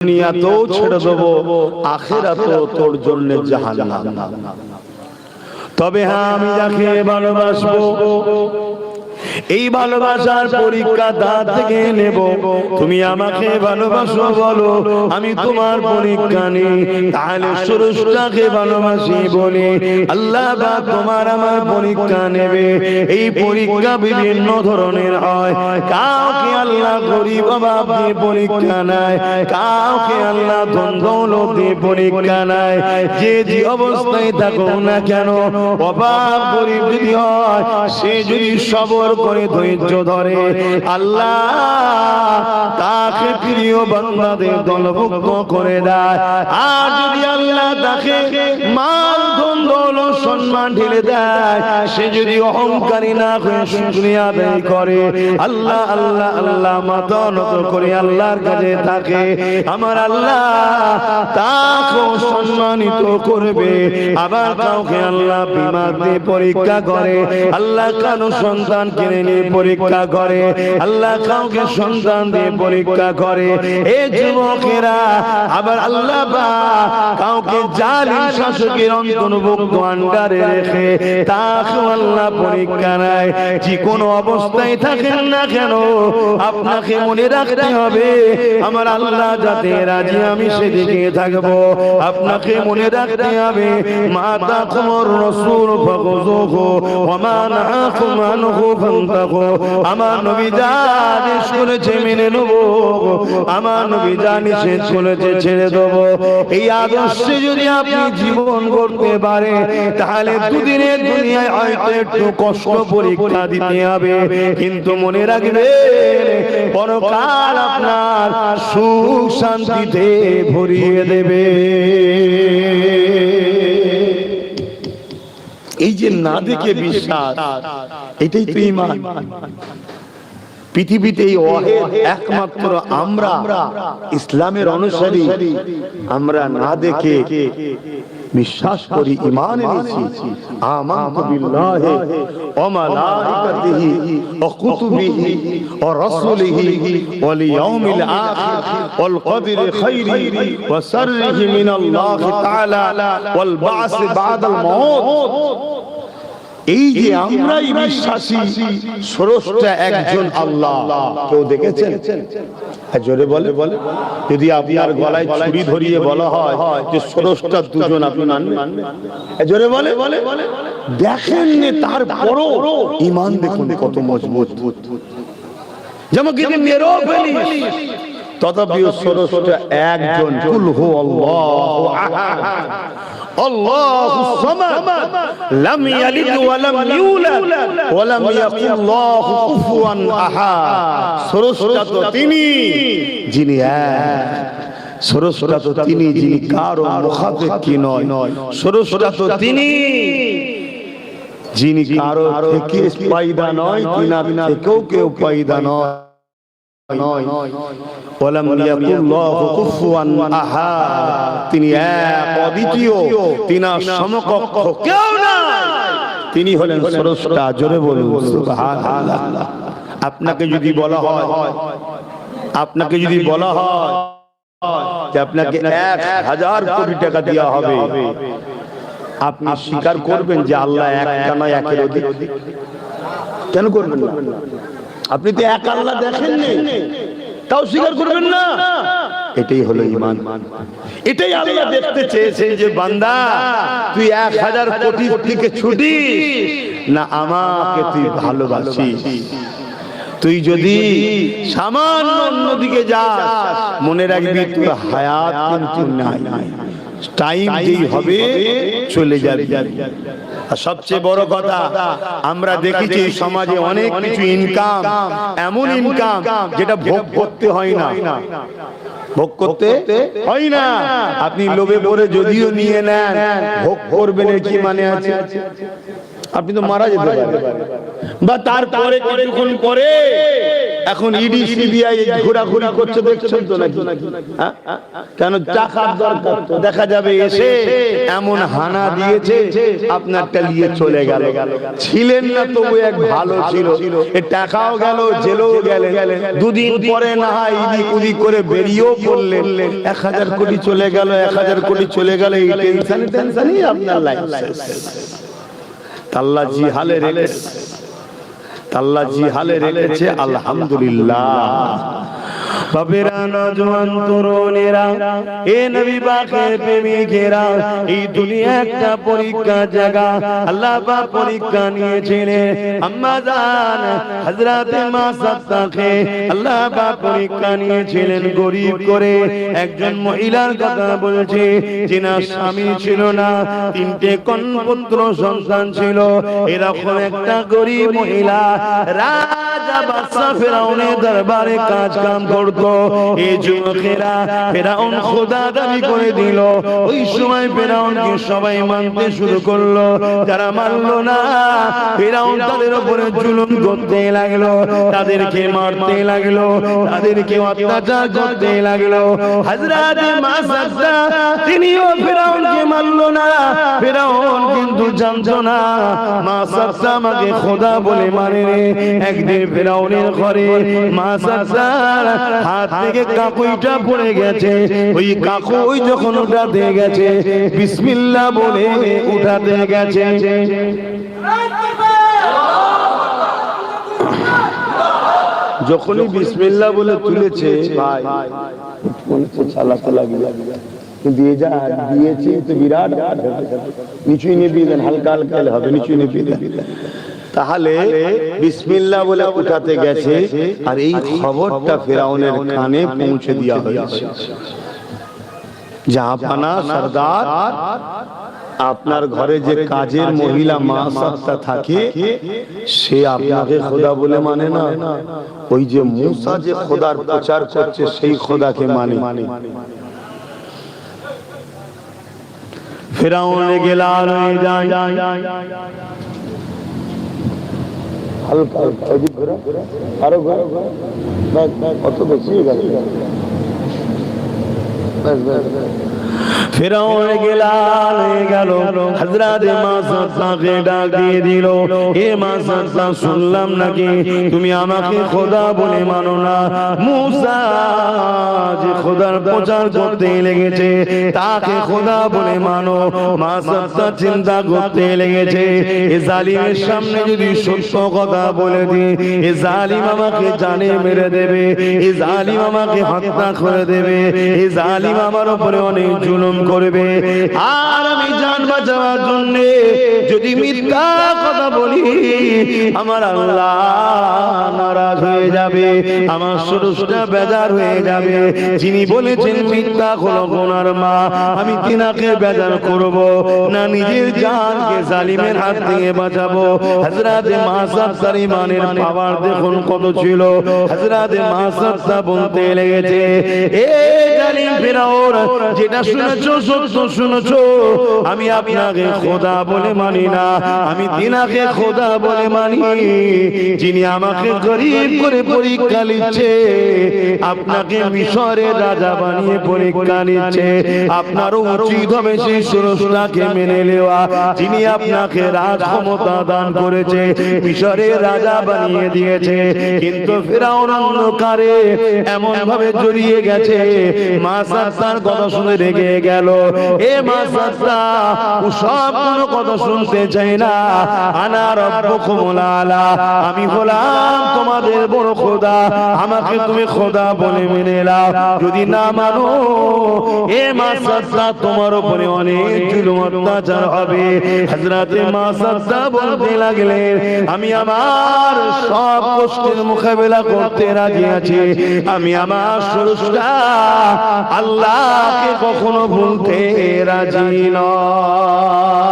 দুনিয়াতেও ছেড়ে দেবো, আখিরাতেও তোর জন্য জাহান্নাম। তবে হ্যাঁ, আমি যাকে ভালোবাসবো এই ভালোবাসার পরীক্ষা তার থেকে নেব। তুমি আমাকে ভালোবাসো বলো, আমি তোমার পরীক্ষা নিই। তাহলে স্রষ্টাকে ভালোবাসি বলে আল্লাহ পাক তোমার আমার পরীক্ষা নেবে। এই পরীক্ষা বিভিন্ন ধরনের হয়। কাউকে আল্লাহ গরিব অভাব দিয়ে পরীক্ষা নেয়, কাউকে আল্লাহ ধন দৌলত দিয়ে পরীক্ষা নেয়। যে অবস্থায় থাকো না কেন, অভাব গরিব যদি হয়, সে যদি সবর করে ধৈর্য ধরে, আল্লাহ তাকে প্রিয় বান্দাদের দলভুক্ত করে দেয়। আর যদি আল্লাহ তাকে মাল ধন দৌলত সম্মান ঢেলে দেয়, সে যদি অহংকারী না হয়ে শুকরিয়া আদায় করে, আল্লাহ আল্লাহ আল্লাহ মাথা নত করে আল্লাহর কাছে থাকে, আমার আল্লাহ তাকেও সম্মানিত করবে। আবার কাউকে আল্লাহ বিমা দিয়ে পরীক্ষা করে, আল্লাহ কারো সন্তান কিনে নিয়ে পরীক্ষা করে, আল্লাহ কাউকে সন্তান দিয়ে পরীক্ষা করে। এ যুবকেরা, আবার আল্লাহ কাউকে জালিম শাসকের অন্তর্ভুক্ত আন্ডারে রেখে তাকে আল্লাহ পরীক্ষা নেয়। যে কোনো অবস্থায় থাকেন না কেন, আপনাকে মনে রাখতে হবে আমার আল্লাহ যাতে রাজি, আমি সেদিকে থাকবো। আপনাকে মনে রাখতে হবে মাতা কুমর রসুল ফাকুযুহু ওয়া মা নাহাকুম আনহু ফান্তাহু। আমার নবী যা আদেশ করেছে মেনে নেব, আমার নবী যা নিষেধ করেছে ছেড়ে দেব। এই আদর্শে যদি আপনি জীবন করতে পারে, তাহলে দুদিনের দুনিয়ায় হয়তো একটু কষ্ট পরীক্ষা দিতে হবে, কিন্তু মনে রাখবেন পরকাল আপনার সুখ শান্তিতে ভরিয়ে দেবে। এই যে না দেখে বিশ্বাস, এটাই তো ঈমান। পৃথিবীতে এই ওয়াহিদ একমাত্র আমরা ইসলামের অনুসারী, আমরা না দেখে বিশ্বাস করি, ঈমান এনেছি। আমানতু বিল্লাহি ওয়া মালাইকাতিহি ওয়া কুতুবিহি ওয়া রাসূলিহি ওয়াল ইয়াউমিল আখির ওয়াল কদরি খাইরিহি ওয়া শাররিহি মিনাল্লাহি তাআলা ওয়াল বা'স বা'দাল মাউত। এই যে আমরাই বিশ্বাসী স্রষ্টা একজন আল্লাহ, কেউ দেখেছেন? জোরে বলে। যদি আপনার গলায় ছুরি ধরিয়ে বলা হয় যে স্রষ্টা দুজন, আপনি মানবেন? জোরে বলে। দেখেন তারপরও ঈমান দেখুন কত মজবুত। যেমন কিন্তু মেরেও ফেলি, তথাপিও স্রষ্টা একজন। কুল হু আল্লাহু আহাদ আল্লাহুস সামাদ লাম ইয়ালিদ ওয়া লাম ইউলাদ ওয়া লাম ইয়াকুল লাহু কুফুয়ান আহাদ। স্রষ্টা তো তিনি যিনি এক, স্রষ্টা তো তিনি যিনি কারো মুখাপেক্ষী নয়, স্রষ্টা তো তিনি যিনি কারো থেকে পয়দা নয়, তিনার থেকেও কেউ পয়দা নয়। তিনি এক অদ্বিতীয়, তিনার সমকক্ষ কেউ নাই, তিনি হলেন স্রষ্টা। জোরে বলুন সুবহানাল্লাহ। আপনাকে যদি বলা হয় যে আপনাকে 1000 কোটি টাকা দেওয়া হবে, আপনি স্বীকার করবেন যে আল্লাহ একটা নয়, একের অধিক? কেন করবেন না? আপনি তো এক আল্লাহ দেখেননি, তাও স্বীকার করবেন না? এটাই হলো ঈমান। এটাই আল্লাহ দেখতে চেয়েছেন যে বান্দা, তুই 1000 কোটি থেকে ছুটিস না আমাকে তুই ভালোবাসিস। তুই যদি সামান্য অন্যদিকে যাস, মনে রাখবি তোর হায়াত কিন্তু নাই, টাইম যেই হবে চলে যাবে। আর সবচেয়ে বড় কথা, আমরা দেখেছি সমাজে অনেক কিছু ইনকাম, এমন ইনকাম যেটা ভোগ করতে হয় না, ভোগ করতে হয় না। আপনি লোভে পড়ে যদিও নিয়ে নেন, ভোগ করবেন কি মানে আছে? আপনি তো মারা যেতে পারেন, বা তারপরে কিছুক্ষণ পরে এখন ইডি সিবিআই ঘোরাঘুরি করছে, দেখছেন তো নাকি? কেন টাকার দরকার, তো দেখা যাবে এসে এমন হানা দিয়েছে আপনারটা নিয়ে চলে গেল। ছিলেন না তবু এক ভালো ছিল, এ টাকাও গেল, জেলেও গেলে, দুদিন পরে না হয় ইদিক উদিক করে বেরিয়েও পড়লেন, 1000 কোটি চলে গেল, 1000 কোটি চলে গেল, এই টেনশনই আপনার লাইফ শেষ। আল্লাহ জি হালে রেখেছে, আল্লাহ জি হালে রেখেছে, আলহামদুলিল্লাহ। বাবেরা, নওজওয়ান তরুণেরা, এ নবী পাকের প্রেমিকেরা, এই দুনিয়া একটা পরীক্ষা জায়গা। আল্লাহ পাক পরীক্ষা নিয়েছিলেন আম্মা জান হযরতে মা সাদ্দাকে। আল্লাহ পাক পরীক্ষা নিয়েছিলেন গরীব করে একজন মহিলার কথা বলছে, যিনার স্বামী ছিল না, 3টে কন্যাপুত্র সন্তান ছিল। এরকম একটা গরীব মহিলা রাজা বাদশা ফেরাউনের দরবারে কাজ কাম করতো। এই যুবকেরা ফেরাউন খোদা দাবি করে দিল। ওই সময় ফেরাউনকে সবাই মানতে শুরু করলো, যারা মানলো না ফেরাউন তাদের উপরে জুলুম করতে লাগলো, তাদেরকে মারতে লাগলো, তাদেরকে অত্যাচার করতে লাগলো। হযরত মা সাদ্দা তিনিও ফেরাউনকে মানলো না। ফেরাউন কিন্তু জানতো না মা সাদ্দা আমাকে খোদা বলে মানে। একদিন ফেরাউনের ঘরে মা সাদ্দার হাত থেকে কাকুইটা পড়ে গেছে। ওই কাকুই যখন উঠাতে গেছে, বিসমিল্লাহ বলে উঠাতে গেছে। যখনই বিসমিল্লাহ বলে তুলেছে, ভাই মনে তো চালাতে লাগলো, দিয়ে যা দিয়েছি তো বিরাট নিচুই নিয়ে দিয়ে দেন, হালকা হালকা হবে, নিচুই নিয়ে দিয়ে দেন। তাহলে বিসমিল্লাহ বলে উঠাতে গেছে, আর এই খবরটা ফেরাউনের কানে পৌঁছে দেওয়া হয়েছে। জাহাপানা সরদার, আপনার ঘরে যে কাজের মহিলা মা সাদ্দা থাকে, সে আপনাকে খোদা বলে মানে না। ওই যে মুসা যে খোদার প্রচার করছে, সেই খোদাকে মানে। ফেরাউন গেলার হয়ে যায়, হালকা আরো কত বেশি ফেরাউন গেলাল হয়ে গেল। হযরত মা সাদ্দাকে ডাক দিয়ে দিল, এ মা সাদ্দা, শুনলাম নাকি তুমি আমাকে খোদা বলে মানো না। মুসা যে খোদার প্রচার করতে লেগেছে, তাকে খোদা বলে মানো। মা সাদ্দা চিন্তা করতে লেগেছে, এ জালিমের সামনে যদি সত্য কথা বলে দিই, এ জালিম আমাকে জানে মেরে দেবে, এ জালিম আমাকে হত্যা করে দেবে, এ জালিম আমার উপরে অনেক জুলুম করবে। আর আমি জান বাঁচাবার জন্য যদি মিথ্যা কথা বলি, আমার আল্লাহ নারাজ হয়ে যাবে, আমার স্রষ্টা বেজার হয়ে যাবে। যিনি বলেছেন মিথ্যা হলো গুনার মা, আমি তিনাকে বেজার করব না, নিজের জানকে জালিমের হাত থেকে বাঁচাবো। হযরত মা সাদ্দার ইমানের পাওয়ার দেখুন কত ছিল। হযরত মা সাদ্দা বলতে লেগেছে, এ জালিম ফেরাউন, যেটা শুনেছো সত্য শুনেছো, আমি আপনাকে খোদা বলে মানি না, আমি তিনাকে খোদা বলে মানি, যিনি আমাকে গরীব করে পরীক্ষা নিচ্ছে, আপনাকে মিশরের রাজা বানিয়ে পরীক্ষা নিচ্ছে। আপনারও উচিত হবে সেই স্রষ্টাকে মেনে নেওয়া, যিনি আপনাকে রাজ ক্ষমতা দান করেছে, মিশরের রাজা বানিয়ে দিয়েছে। কিন্তু ফেরাউন অন্ধকারে এমন ভাবে জড়িয়ে গেছে, মা সাদ্দার কথা শুনে রেগে গেল। এ মা সাদ্দা, ও সব কোনো কথা শুনতে চাই না। আনা রব্বুকুমুল আলা, আমি হলাম তোমাদের বড় খোদা, আমাকে তুমি খোদা বলে মেনে নাও। যদি না মানো, এ মা সাদ্দা, তোমার উপরে অনেক জুলুম অত্যাচার হবে। হযরতে মা সাদ্দা বলতে লাগলেন, আমি আমার সব কষ্টের মোকাবেলা করতে রাজি আছি, আমি আমার স্রষ্টা আল্লাহকে কখনো ভুলতে রাজি নয়।